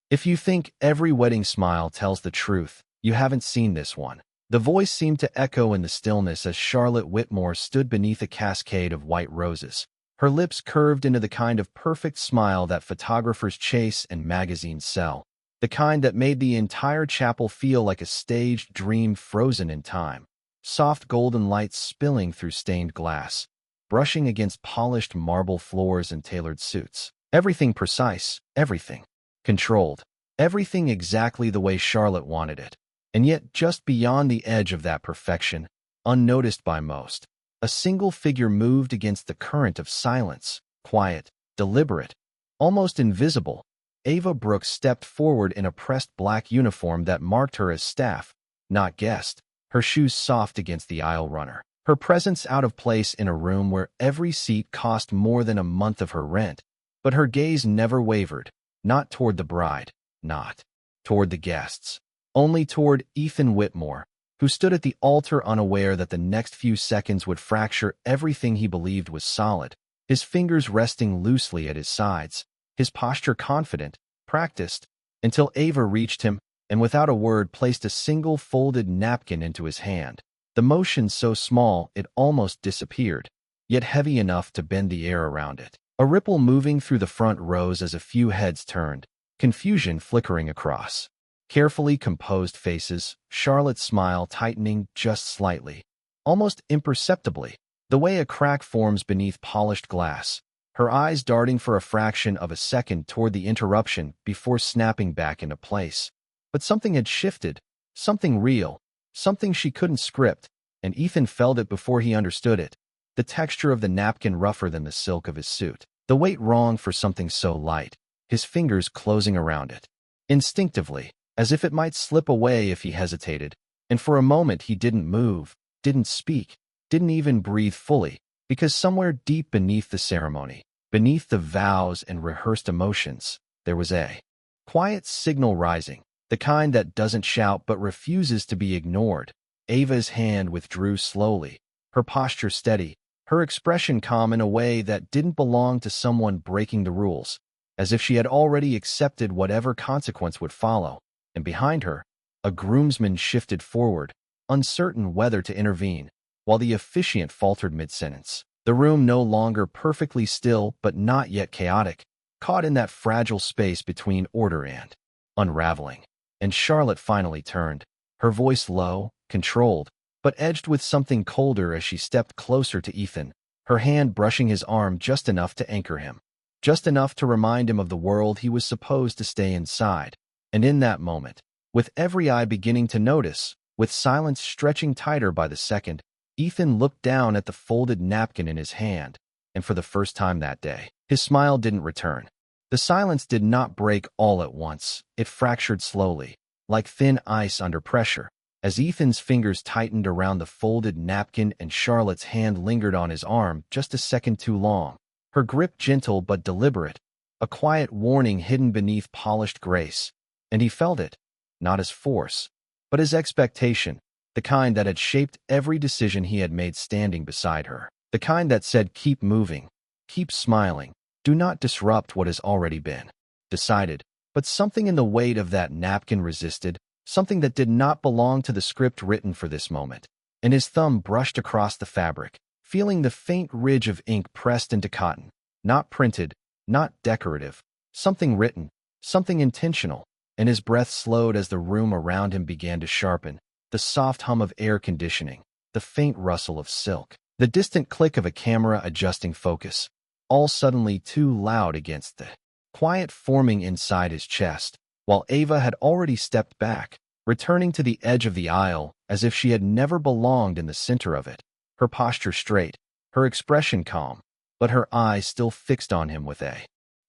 If you think every wedding smile tells the truth, you haven't seen this one. The voice seemed to echo in the stillness as Charlotte Whitmore stood beneath a cascade of white roses. Her lips curved into the kind of perfect smile that photographers chase and magazines sell. The kind that made the entire chapel feel like a staged dream frozen in time. Soft golden lights spilling through stained glass, brushing against polished marble floors and tailored suits. Everything precise, everything controlled, everything exactly the way Charlotte wanted it. And yet, just beyond the edge of that perfection, unnoticed by most, a single figure moved against the current of silence, quiet, deliberate, almost invisible. Ava Brooks stepped forward in a pressed black uniform that marked her as staff, not guest, her shoes soft against the aisle runner. Her presence out of place in a room where every seat cost more than a month of her rent. But her gaze never wavered, not toward the bride, not toward the guests, only toward Ethan Whitmore, who stood at the altar unaware that the next few seconds would fracture everything he believed was solid, his fingers resting loosely at his sides, his posture confident, practiced, until Ava reached him and without a word placed a single folded napkin into his hand. The motion so small it almost disappeared, yet heavy enough to bend the air around it. A ripple moving through the front rows as a few heads turned, confusion flickering across. Carefully composed faces, Charlotte's smile tightening just slightly, almost imperceptibly, the way a crack forms beneath polished glass, her eyes darting for a fraction of a second toward the interruption before snapping back into place. But something had shifted, something real, something she couldn't script, and Ethan felt it before he understood it. The texture of the napkin rougher than the silk of his suit, the weight wrong for something so light, his fingers closing around it. Instinctively, as if it might slip away if he hesitated, and for a moment he didn't move, didn't speak, didn't even breathe fully, because somewhere deep beneath the ceremony, beneath the vows and rehearsed emotions, there was a quiet signal rising, the kind that doesn't shout but refuses to be ignored. Ava's hand withdrew slowly, her posture steady, her expression calm in a way that didn't belong to someone breaking the rules, as if she had already accepted whatever consequence would follow. And behind her, a groomsman shifted forward, uncertain whether to intervene, while the officiant faltered mid-sentence. The room no longer perfectly still but not yet chaotic, caught in that fragile space between order and unraveling. And Charlotte finally turned, her voice low, controlled, but edged with something colder as she stepped closer to Ethan, her hand brushing his arm just enough to anchor him, just enough to remind him of the world he was supposed to stay inside. And in that moment, with every eye beginning to notice, with silence stretching tighter by the second, Ethan looked down at the folded napkin in his hand, and for the first time that day, his smile didn't return. The silence did not break all at once. It fractured slowly, like thin ice under pressure, as Ethan's fingers tightened around the folded napkin and Charlotte's hand lingered on his arm just a second too long, her grip gentle but deliberate, a quiet warning hidden beneath polished grace. And he felt it, not as force, but as expectation, the kind that had shaped every decision he had made standing beside her, the kind that said keep moving, keep smiling, do not disrupt what has already been decided. But something in the weight of that napkin resisted, something that did not belong to the script written for this moment, and his thumb brushed across the fabric, feeling the faint ridge of ink pressed into cotton, not printed, not decorative, something written, something intentional. And his breath slowed as the room around him began to sharpen, the soft hum of air conditioning, the faint rustle of silk, the distant click of a camera adjusting focus, all suddenly too loud against the quiet forming inside his chest, while Ava had already stepped back, returning to the edge of the aisle as if she had never belonged in the center of it, her posture straight, her expression calm, but her eyes still fixed on him with a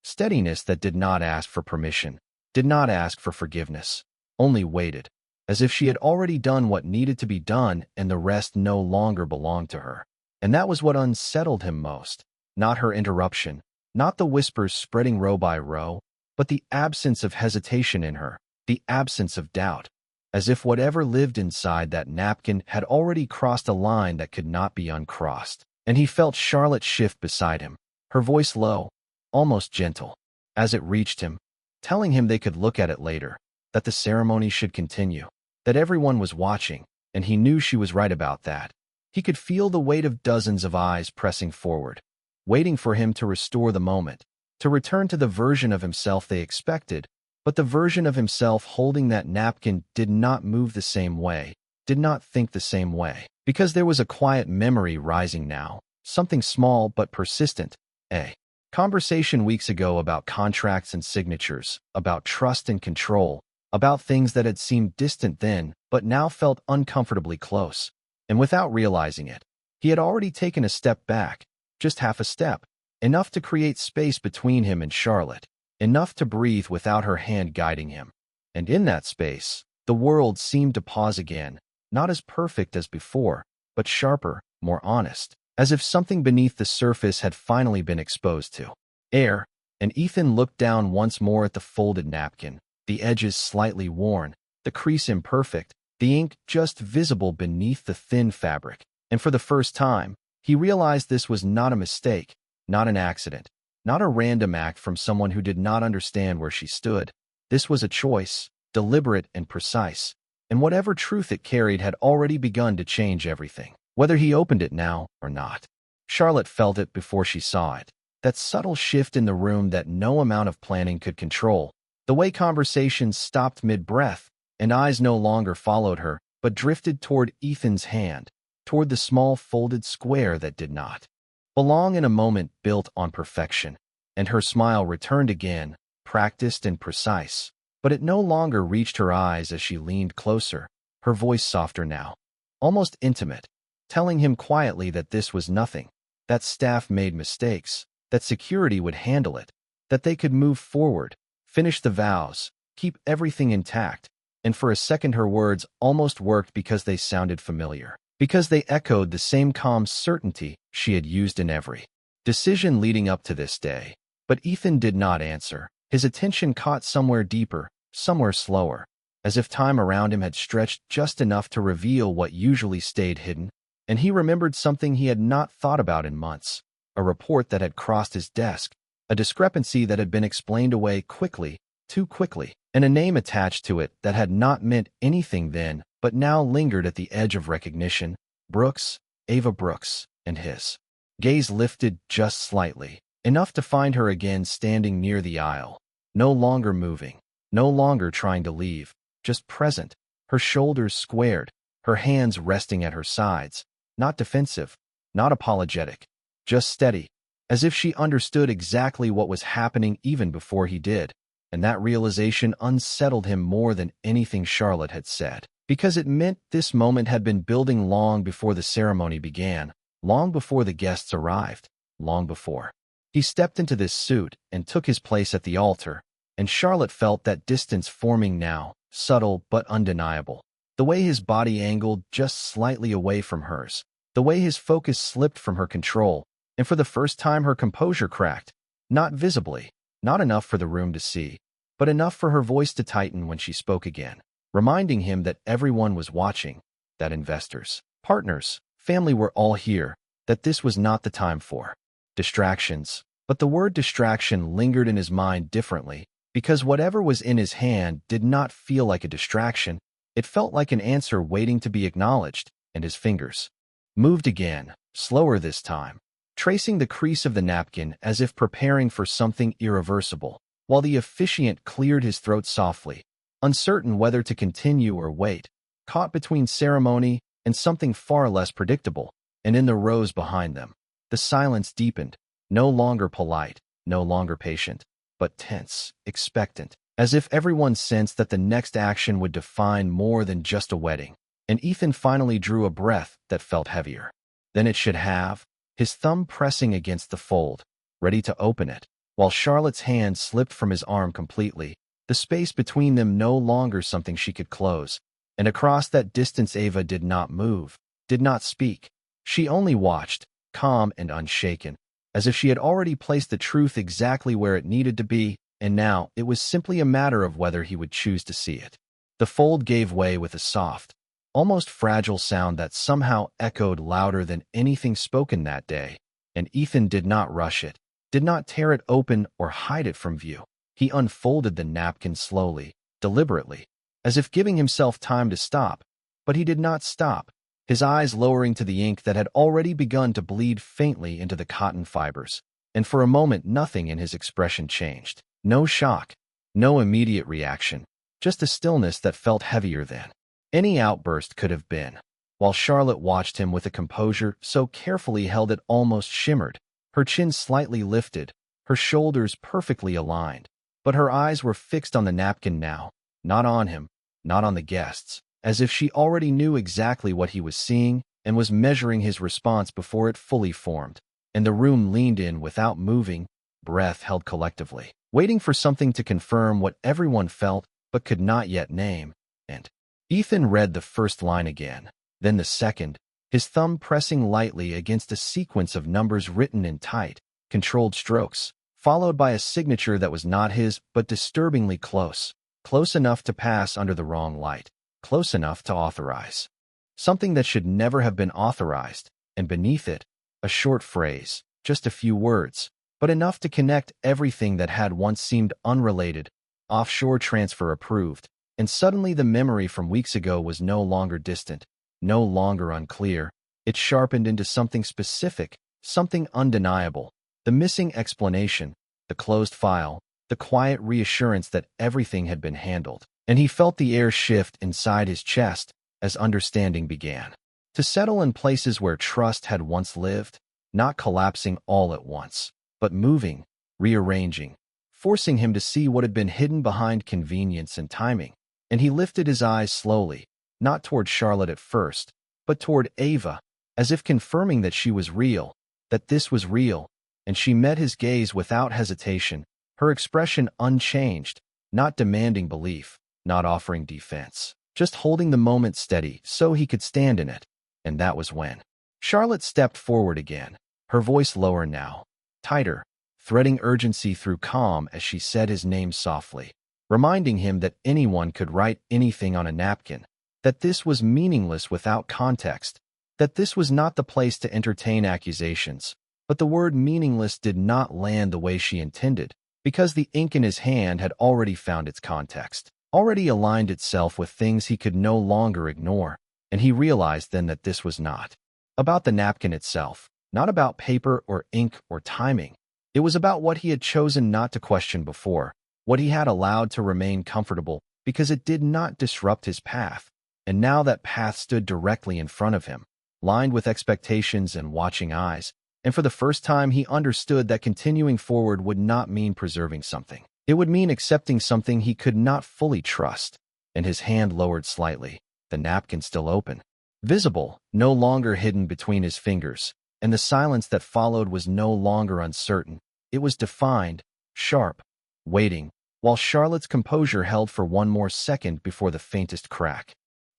steadiness that did not ask for permission, did not ask for forgiveness, only waited, as if she had already done what needed to be done and the rest no longer belonged to her. And that was what unsettled him most, not her interruption, not the whispers spreading row by row, but the absence of hesitation in her, the absence of doubt, as if whatever lived inside that napkin had already crossed a line that could not be uncrossed. And he felt Charlotte shift beside him, her voice low, almost gentle. As it reached him, telling him they could look at it later, that the ceremony should continue, that everyone was watching, and he knew she was right about that. He could feel the weight of dozens of eyes pressing forward, waiting for him to restore the moment, to return to the version of himself they expected, but the version of himself holding that napkin did not move the same way, did not think the same way, because there was a quiet memory rising now, something small but persistent, a conversation weeks ago about contracts and signatures, about trust and control, about things that had seemed distant then, but now felt uncomfortably close. And without realizing it, he had already taken a step back, just half a step, enough to create space between him and Charlotte, enough to breathe without her hand guiding him. And in that space, the world seemed to pause again, not as perfect as before, but sharper, more honest, as if something beneath the surface had finally been exposed to air. And Ethan looked down once more at the folded napkin, the edges slightly worn, the crease imperfect, the ink just visible beneath the thin fabric. And for the first time, he realized this was not a mistake, not an accident, not a random act from someone who did not understand where she stood. This was a choice, deliberate and precise, and whatever truth it carried had already begun to change everything, whether he opened it now or not. Charlotte felt it before she saw it, that subtle shift in the room that no amount of planning could control, the way conversations stopped mid-breath, and eyes no longer followed her, but drifted toward Ethan's hand, toward the small folded square that did not belong in a moment built on perfection. And her smile returned again, practiced and precise, but it no longer reached her eyes as she leaned closer, her voice softer now, almost intimate, telling him quietly that this was nothing, that staff made mistakes, that security would handle it, that they could move forward, finish the vows, keep everything intact. And for a second her words almost worked because they sounded familiar, because they echoed the same calm certainty she had used in every decision leading up to this day. But Ethan did not answer. His attention caught somewhere deeper, somewhere slower, as if time around him had stretched just enough to reveal what usually stayed hidden. And he remembered something he had not thought about in months, a report that had crossed his desk, a discrepancy that had been explained away quickly, too quickly, and a name attached to it that had not meant anything then, but now lingered at the edge of recognition. Brooks, Ava Brooks, and his gaze lifted just slightly, enough to find her again standing near the aisle, no longer moving, no longer trying to leave, just present, her shoulders squared, her hands resting at her sides, not defensive, not apologetic, just steady, as if she understood exactly what was happening even before he did. And that realization unsettled him more than anything Charlotte had said, because it meant this moment had been building long before the ceremony began, long before the guests arrived, long before he stepped into this suit and took his place at the altar. And Charlotte felt that distance forming now, subtle but undeniable, the way his body angled just slightly away from hers, the way his focus slipped from her control, and for the first time her composure cracked, not visibly, not enough for the room to see, but enough for her voice to tighten when she spoke again, reminding him that everyone was watching, that investors, partners, family were all here, that this was not the time for distractions. But the word distraction lingered in his mind differently, because whatever was in his hand did not feel like a distraction. It felt like an answer waiting to be acknowledged, and his fingers moved again, slower this time, tracing the crease of the napkin as if preparing for something irreversible, while the officiant cleared his throat softly, uncertain whether to continue or wait, caught between ceremony and something far less predictable. And in the rows behind them, the silence deepened, no longer polite, no longer patient, but tense, expectant, as if everyone sensed that the next action would define more than just a wedding. And Ethan finally drew a breath that felt heavier than it should have, his thumb pressing against the fold, ready to open it, while Charlotte's hand slipped from his arm completely, the space between them no longer something she could close. And across that distance Ava did not move, did not speak. She only watched, calm and unshaken, as if she had already placed the truth exactly where it needed to be, and now it was simply a matter of whether he would choose to see it. The fold gave way with a soft, almost fragile sound that somehow echoed louder than anything spoken that day, and Ethan did not rush it, did not tear it open or hide it from view. He unfolded the napkin slowly, deliberately, as if giving himself time to stop, but he did not stop, his eyes lowering to the ink that had already begun to bleed faintly into the cotton fibers. And for a moment nothing in his expression changed. No shock, no immediate reaction, just a stillness that felt heavier than any outburst could have been. While Charlotte watched him with a composure so carefully held it almost shimmered, her chin slightly lifted, her shoulders perfectly aligned, but her eyes were fixed on the napkin now, not on him, not on the guests, as if she already knew exactly what he was seeing and was measuring his response before it fully formed. And the room leaned in without moving, breath held collectively, waiting for something to confirm what everyone felt but could not yet name. And Ethan read the first line again, then the second, his thumb pressing lightly against a sequence of numbers written in tight, controlled strokes, followed by a signature that was not his but disturbingly close, close enough to pass under the wrong light, close enough to authorize something that should never have been authorized, and beneath it, a short phrase, just a few words, but enough to connect everything that had once seemed unrelated. Offshore transfer approved, and suddenly the memory from weeks ago was no longer distant, no longer unclear. It sharpened into something specific, something undeniable, the missing explanation, the closed file, the quiet reassurance that everything had been handled. And he felt the air shift inside his chest as understanding began to settle in places where trust had once lived, not collapsing all at once, but moving, rearranging, forcing him to see what had been hidden behind convenience and timing. And he lifted his eyes slowly, not toward Charlotte at first, but toward Ava, as if confirming that she was real, that this was real, and she met his gaze without hesitation, her expression unchanged, not demanding belief, not offering defense, just holding the moment steady so he could stand in it. And that was when Charlotte stepped forward again, her voice lower now, tighter, threading urgency through calm as she said his name softly, reminding him that anyone could write anything on a napkin, that this was meaningless without context, that this was not the place to entertain accusations. But the word meaningless did not land the way she intended, because the ink in his hand had already found its context, already aligned itself with things he could no longer ignore. And he realized then that this was not about the napkin itself, not about paper or ink or timing. It was about what he had chosen not to question before, what he had allowed to remain comfortable because it did not disrupt his path. And now that path stood directly in front of him, lined with expectations and watching eyes. And for the first time he understood that continuing forward would not mean preserving something. It would mean accepting something he could not fully trust. And his hand lowered slightly, the napkin still open, visible, no longer hidden between his fingers, and the silence that followed was no longer uncertain. It was defined, sharp, waiting, while Charlotte's composure held for one more second before the faintest crack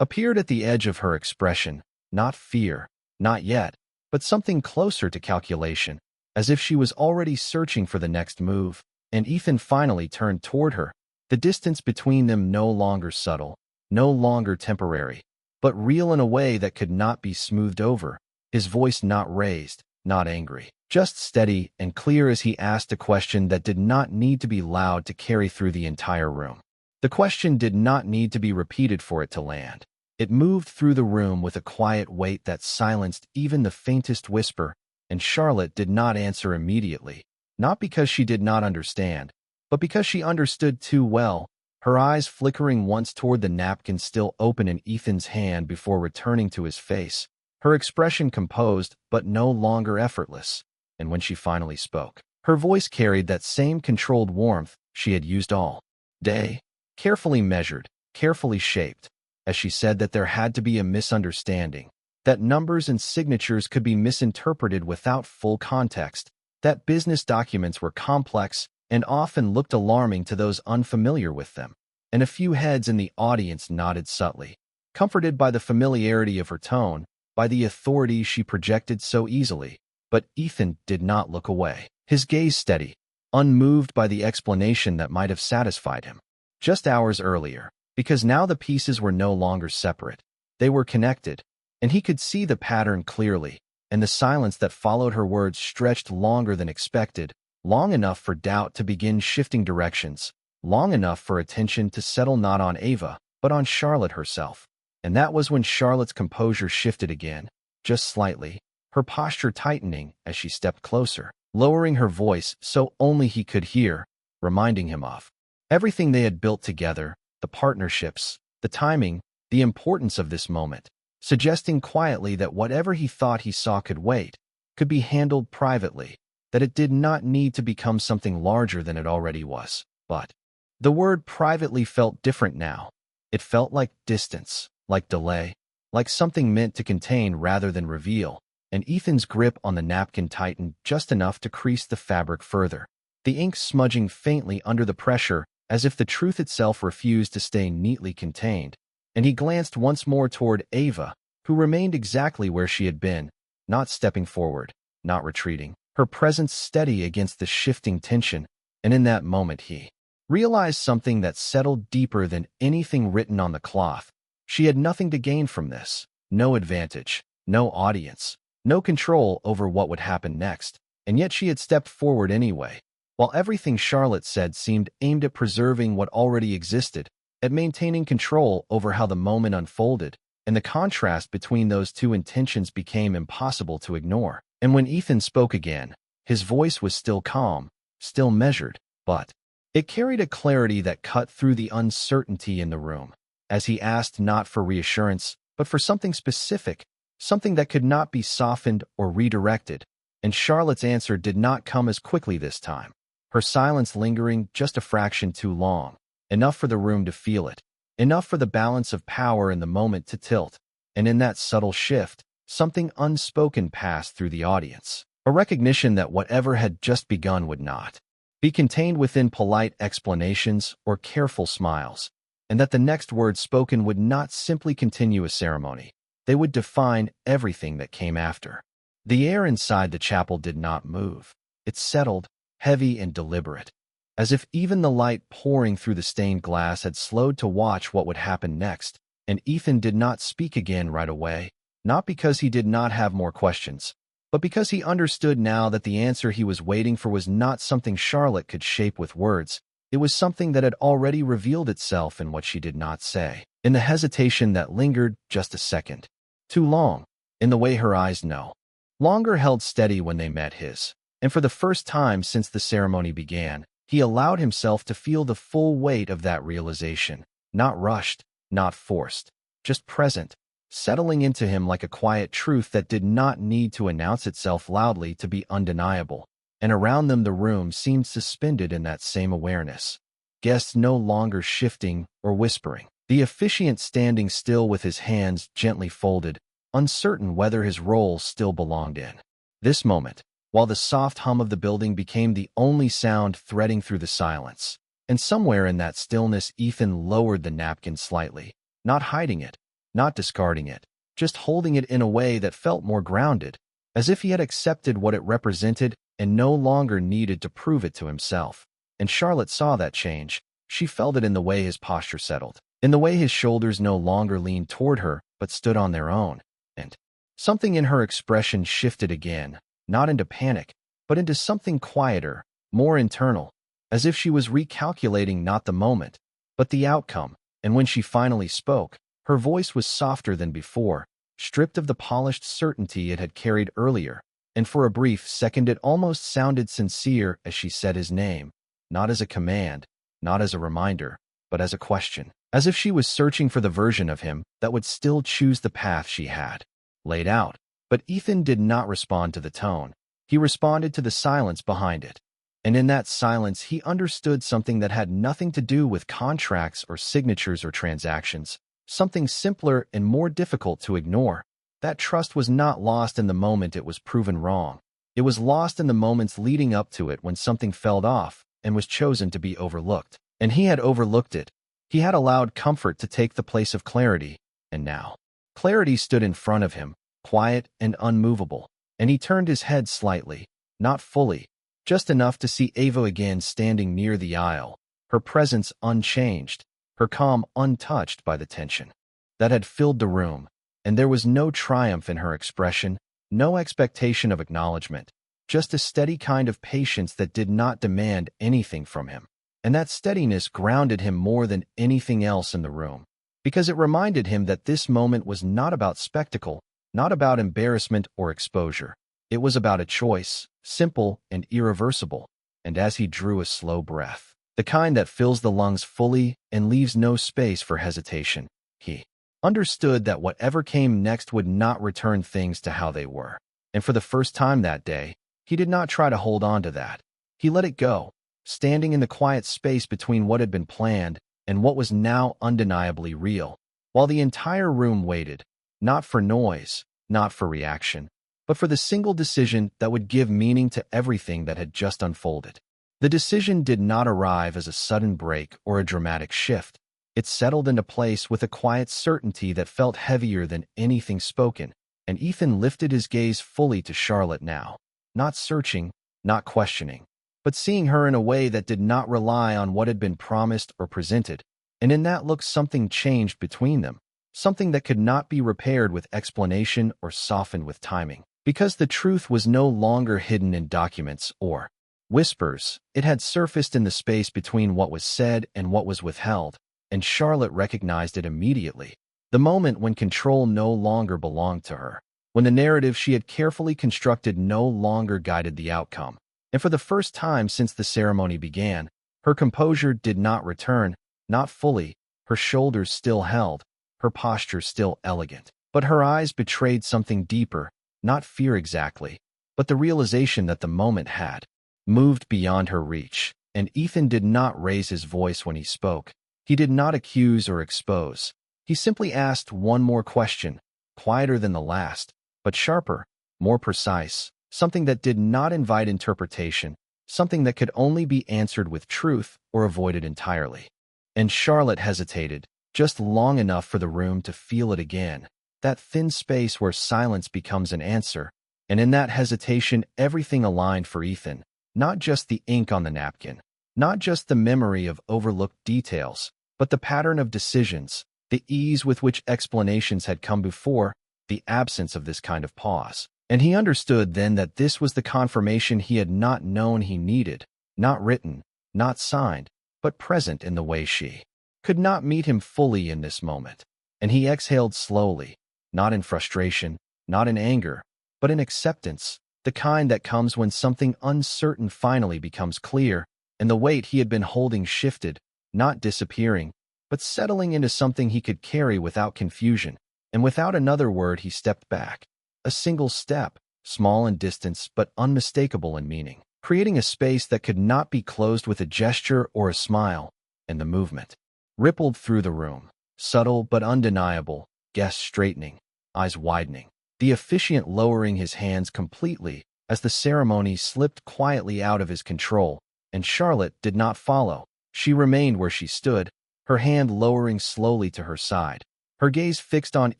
appeared at the edge of her expression, not fear, not yet, but something closer to calculation, as if she was already searching for the next move. And Ethan finally turned toward her, the distance between them no longer subtle, no longer temporary, but real in a way that could not be smoothed over, his voice not raised, not angry, just steady and clear as he asked a question that did not need to be loud to carry through the entire room. The question did not need to be repeated for it to land. It moved through the room with a quiet weight that silenced even the faintest whisper, and Charlotte did not answer immediately, not because she did not understand, but because she understood too well, her eyes flickering once toward the napkin still open in Ethan's hand before returning to his face, her expression composed but no longer effortless. And when she finally spoke, her voice carried that same controlled warmth she had used all day, carefully measured, carefully shaped, as she said that there had to be a misunderstanding, that numbers and signatures could be misinterpreted without full context, that business documents were complex and often looked alarming to those unfamiliar with them. And a few heads in the audience nodded subtly, comforted by the familiarity of her tone, by the authority she projected so easily. But Ethan did not look away, his gaze steady, unmoved by the explanation that might have satisfied him just hours earlier, because now the pieces were no longer separate. They were connected, and he could see the pattern clearly, and the silence that followed her words stretched longer than expected, long enough for doubt to begin shifting directions, long enough for attention to settle not on Ava, but on Charlotte herself. And that was when Charlotte's composure shifted again, just slightly, her posture tightening as she stepped closer, lowering her voice so only he could hear, reminding him of everything they had built together, the partnerships, the timing, the importance of this moment, suggesting quietly that whatever he thought he saw could wait, could be handled privately, that it did not need to become something larger than it already was. But the word privately felt different now. It felt like distance, like delay, like something meant to contain rather than reveal, and Ethan's grip on the napkin tightened just enough to crease the fabric further, the ink smudging faintly under the pressure as if the truth itself refused to stay neatly contained. And he glanced once more toward Ava, who remained exactly where she had been, not stepping forward, not retreating, her presence steady against the shifting tension, and in that moment he realized something that settled deeper than anything written on the cloth. She had nothing to gain from this, no advantage, no audience, no control over what would happen next, and yet she had stepped forward anyway. While everything Charlotte said seemed aimed at preserving what already existed, at maintaining control over how the moment unfolded, and the contrast between those two intentions became impossible to ignore. And when Ethan spoke again, his voice was still calm, still measured, but it carried a clarity that cut through the uncertainty in the room, as he asked not for reassurance, but for something specific, something that could not be softened or redirected. And Charlotte's answer did not come as quickly this time, her silence lingering just a fraction too long, enough for the room to feel it, enough for the balance of power in the moment to tilt. And in that subtle shift, something unspoken passed through the audience, a recognition that whatever had just begun would not be contained within polite explanations or careful smiles, and that the next words spoken would not simply continue a ceremony. They would define everything that came after. The air inside the chapel did not move. It settled, heavy and deliberate, as if even the light pouring through the stained glass had slowed to watch what would happen next. And Ethan did not speak again right away, not because he did not have more questions, but because he understood now that the answer he was waiting for was not something Charlotte could shape with words. It was something that had already revealed itself in what she did not say, in the hesitation that lingered just a second, too long, in the way her eyes no longer held steady when they met his. And for the first time since the ceremony began, he allowed himself to feel the full weight of that realization, not rushed, not forced, just present, settling into him like a quiet truth that did not need to announce itself loudly to be undeniable. And around them the room seemed suspended in that same awareness. Guests no longer shifting or whispering, the officiant standing still with his hands gently folded, uncertain whether his role still belonged in this moment, while the soft hum of the building became the only sound threading through the silence. And somewhere in that stillness Ethan lowered the napkin slightly, not hiding it, not discarding it, just holding it in a way that felt more grounded, as if he had accepted what it represented and no longer needed to prove it to himself. And Charlotte saw that change. She felt it in the way his posture settled, in the way his shoulders no longer leaned toward her but stood on their own. And something in her expression shifted again, not into panic, but into something quieter, more internal, as if she was recalculating not the moment, but the outcome. And when she finally spoke, her voice was softer than before, stripped of the polished certainty it had carried earlier, and for a brief second it almost sounded sincere as she said his name, not as a command, not as a reminder, but as a question, as if she was searching for the version of him that would still choose the path she had laid out. But Ethan did not respond to the tone. He responded to the silence behind it. And in that silence he understood something that had nothing to do with contracts or signatures or transactions, something simpler and more difficult to ignore. That trust was not lost in the moment it was proven wrong. It was lost in the moments leading up to it when something fell off and was chosen to be overlooked. And he had overlooked it. He had allowed comfort to take the place of clarity, and now clarity stood in front of him, quiet and unmovable, and he turned his head slightly, not fully, just enough to see Ava again standing near the aisle, her presence unchanged, her calm untouched by the tension that had filled the room. And there was no triumph in her expression, no expectation of acknowledgement, just a steady kind of patience that did not demand anything from him. And that steadiness grounded him more than anything else in the room, because it reminded him that this moment was not about spectacle, not about embarrassment or exposure. It was about a choice, simple and irreversible. And as he drew a slow breath, the kind that fills the lungs fully and leaves no space for hesitation, he understood that whatever came next would not return things to how they were. And for the first time that day, he did not try to hold on to that. He let it go, standing in the quiet space between what had been planned and what was now undeniably real, while the entire room waited, not for noise, not for reaction, but for the single decision that would give meaning to everything that had just unfolded. The decision did not arrive as a sudden break or a dramatic shift. It settled into place with a quiet certainty that felt heavier than anything spoken, and Ethan lifted his gaze fully to Charlotte now, not searching, not questioning, but seeing her in a way that did not rely on what had been promised or presented. And in that look something changed between them, something that could not be repaired with explanation or softened with timing. Because the truth was no longer hidden in documents or whispers, it had surfaced in the space between what was said and what was withheld, and Charlotte recognized it immediately. The moment when control no longer belonged to her, when the narrative she had carefully constructed no longer guided the outcome. And for the first time since the ceremony began, her composure did not return, not fully, her shoulders still held, her posture still elegant. But her eyes betrayed something deeper, not fear exactly, but the realization that the moment had moved beyond her reach. And Ethan did not raise his voice when he spoke. He did not accuse or expose. He simply asked one more question, quieter than the last, but sharper, more precise, something that did not invite interpretation, something that could only be answered with truth or avoided entirely. And Charlotte hesitated, just long enough for the room to feel it again, that thin space where silence becomes an answer. And in that hesitation, everything aligned for Ethan, not just the ink on the napkin, not just the memory of overlooked details, but the pattern of decisions, the ease with which explanations had come before, the absence of this kind of pause. And he understood then that this was the confirmation he had not known he needed, not written, not signed, but present in the way she could not meet him fully in this moment. And he exhaled slowly, not in frustration, not in anger, but in acceptance, the kind that comes when something uncertain finally becomes clear, and the weight he had been holding shifted, not disappearing, but settling into something he could carry without confusion. And without another word he stepped back. A single step, small in distance but unmistakable in meaning, creating a space that could not be closed with a gesture or a smile. And the movement rippled through the room, subtle but undeniable, guests straightening, eyes widening, the officiant lowering his hands completely as the ceremony slipped quietly out of his control. And Charlotte did not follow. She remained where she stood, her hand lowering slowly to her side, her gaze fixed on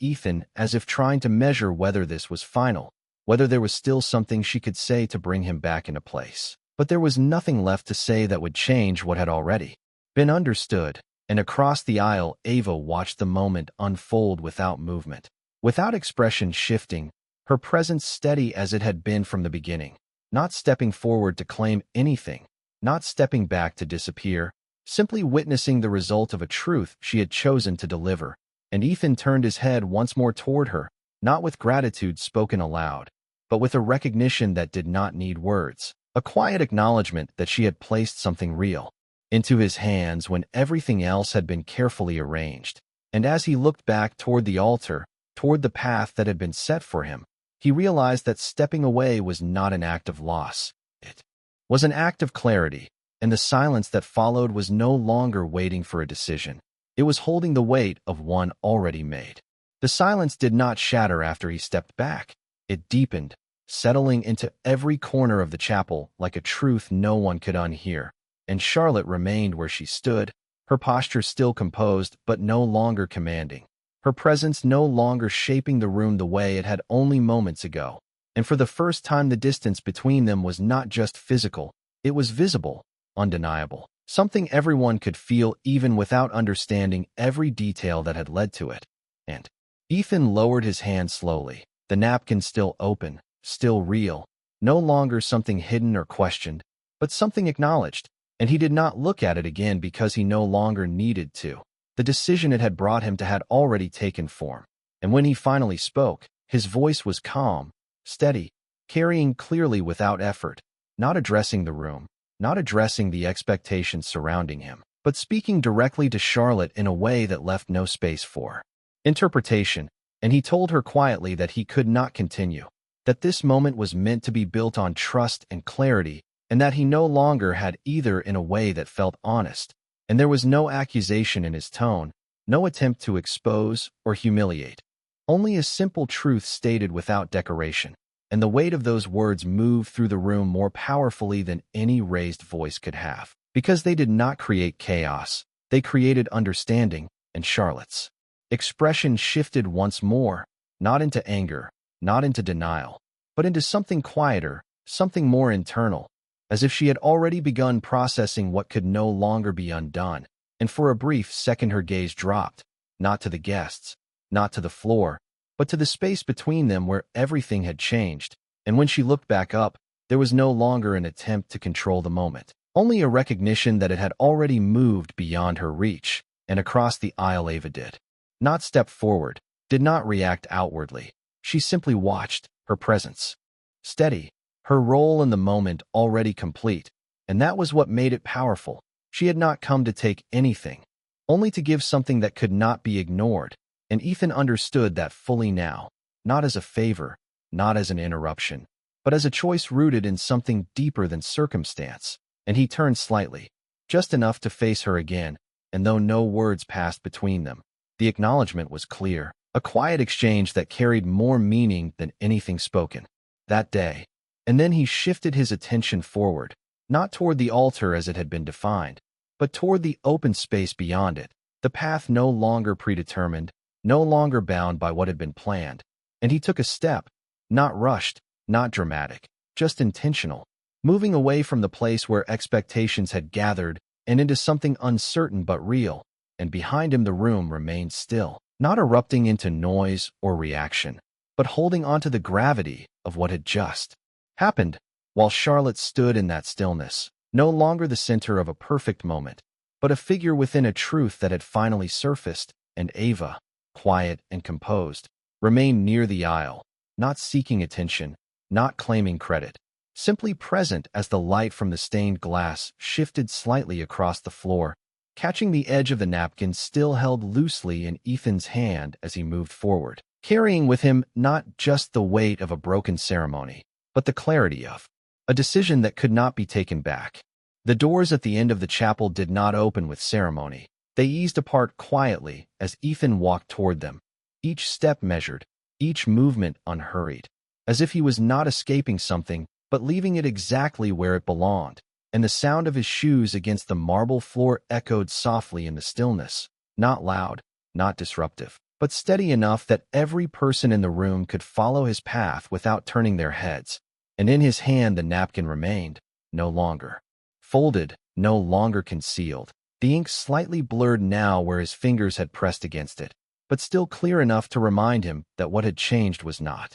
Ethan as if trying to measure whether this was final, whether there was still something she could say to bring him back into place. But there was nothing left to say that would change what had already been understood. And across the aisle, Ava watched the moment unfold without movement, without expression shifting, her presence steady as it had been from the beginning, not stepping forward to claim anything, not stepping back to disappear, simply witnessing the result of a truth she had chosen to deliver. And Ethan turned his head once more toward her, not with gratitude spoken aloud, but with a recognition that did not need words, a quiet acknowledgement that she had placed something real into his hands when everything else had been carefully arranged. And as he looked back toward the altar, toward the path that had been set for him, he realized that stepping away was not an act of loss. It was an act of clarity, and the silence that followed was no longer waiting for a decision. It was holding the weight of one already made. The silence did not shatter after he stepped back. It deepened, settling into every corner of the chapel like a truth no one could unhear. And Charlotte remained where she stood, her posture still composed but no longer commanding, her presence no longer shaping the room the way it had only moments ago. And for the first time the distance between them was not just physical, it was visible, undeniable, something everyone could feel even without understanding every detail that had led to it. And Ethan lowered his hand slowly, the napkin still open, still real, no longer something hidden or questioned, but something acknowledged, and he did not look at it again because he no longer needed to. The decision it had brought him to had already taken form, and when he finally spoke, his voice was calm, steady, carrying clearly without effort, not addressing the room, not addressing the expectations surrounding him, but speaking directly to Charlotte in a way that left no space for interpretation, and he told her quietly that he could not continue, that this moment was meant to be built on trust and clarity, and that he no longer had either in a way that felt honest, and there was no accusation in his tone, no attempt to expose or humiliate, only a simple truth stated without decoration, and the weight of those words moved through the room more powerfully than any raised voice could have, because they did not create chaos, they created understanding, and Charlotte's expression shifted once more, not into anger, not into denial, but into something quieter, something more internal, as if she had already begun processing what could no longer be undone, and for a brief second her gaze dropped, not to the guests, not to the floor, but to the space between them where everything had changed, and when she looked back up, there was no longer an attempt to control the moment, only a recognition that it had already moved beyond her reach, and across the aisle Ava did not step forward, did not react outwardly. She simply watched, her presence steady, her role in the moment already complete, and that was what made it powerful. She had not come to take anything, only to give something that could not be ignored, and Ethan understood that fully now, not as a favor, not as an interruption, but as a choice rooted in something deeper than circumstance, and he turned slightly, just enough to face her again, and though no words passed between them, the acknowledgement was clear, a quiet exchange that carried more meaning than anything spoken that day. And then he shifted his attention forward, not toward the altar as it had been defined, but toward the open space beyond it, the path no longer predetermined, no longer bound by what had been planned. And he took a step, not rushed, not dramatic, just intentional, moving away from the place where expectations had gathered and into something uncertain but real, and behind him the room remained still, not erupting into noise or reaction, but holding onto the gravity of what had just happened, while Charlotte stood in that stillness, no longer the center of a perfect moment, but a figure within a truth that had finally surfaced, and Ava, quiet and composed, remained near the aisle, not seeking attention, not claiming credit, simply present as the light from the stained glass shifted slightly across the floor, catching the edge of the napkin still held loosely in Ethan's hand as he moved forward, carrying with him not just the weight of a broken ceremony, but the clarity of a decision that could not be taken back. The doors at the end of the chapel did not open with ceremony. They eased apart quietly as Ethan walked toward them, each step measured, each movement unhurried, as if he was not escaping something, but leaving it exactly where it belonged, and the sound of his shoes against the marble floor echoed softly in the stillness, not loud, not disruptive, but steady enough that every person in the room could follow his path without turning their heads, and in his hand the napkin remained, no longer folded, no longer concealed, the ink slightly blurred now where his fingers had pressed against it, but still clear enough to remind him that what had changed was not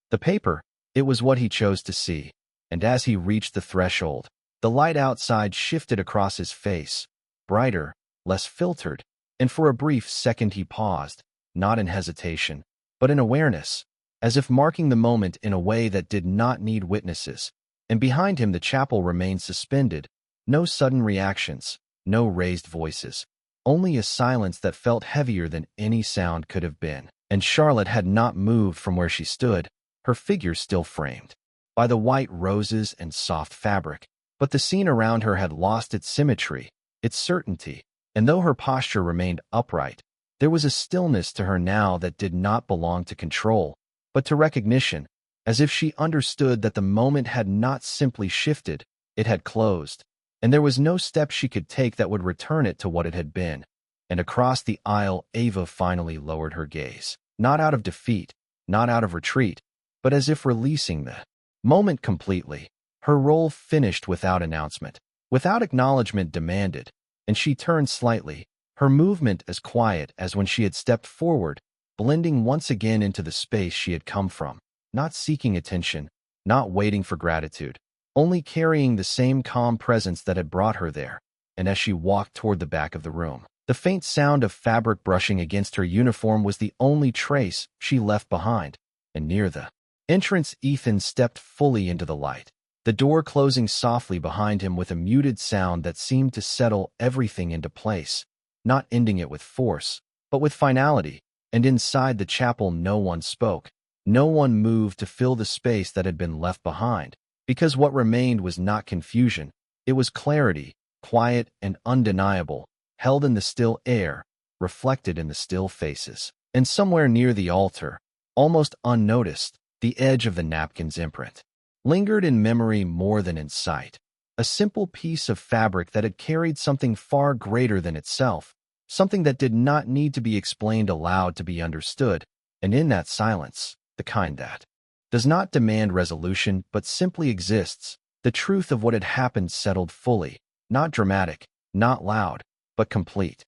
the paper, it was what he chose to see, and as he reached the threshold, the light outside shifted across his face, brighter, less filtered, and for a brief second he paused, not in hesitation, but in awareness, as if marking the moment in a way that did not need witnesses, and behind him the chapel remained suspended, no sudden reactions, no raised voices, only a silence that felt heavier than any sound could have been, and Charlotte had not moved from where she stood, her figure still framed by the white roses and soft fabric, but the scene around her had lost its symmetry, its certainty, and though her posture remained upright, there was a stillness to her now that did not belong to control, but to recognition, as if she understood that the moment had not simply shifted, it had closed, and there was no step she could take that would return it to what it had been. And across the aisle, Ava finally lowered her gaze, not out of defeat, not out of retreat, but as if releasing the moment completely. Her role finished without announcement, without acknowledgement demanded, and she turned slightly, her movement as quiet as when she had stepped forward, blending once again into the space she had come from, not seeking attention, not waiting for gratitude, only carrying the same calm presence that had brought her there. And as she walked toward the back of the room, the faint sound of fabric brushing against her uniform was the only trace she left behind. And near the entrance, Ethan stepped fully into the light, the door closing softly behind him with a muted sound that seemed to settle everything into place, not ending it with force, but with finality. And inside the chapel no one spoke. No one moved to fill the space that had been left behind, because what remained was not confusion. It was clarity, quiet and undeniable, held in the still air, reflected in the still faces. And somewhere near the altar, almost unnoticed, the edge of the napkin's imprint lingered in memory more than in sight. A simple piece of fabric that had carried something far greater than itself, something that did not need to be explained aloud to be understood, and in that silence, the kind that does not demand resolution but simply exists, the truth of what had happened settled fully, not dramatic, not loud, but complete.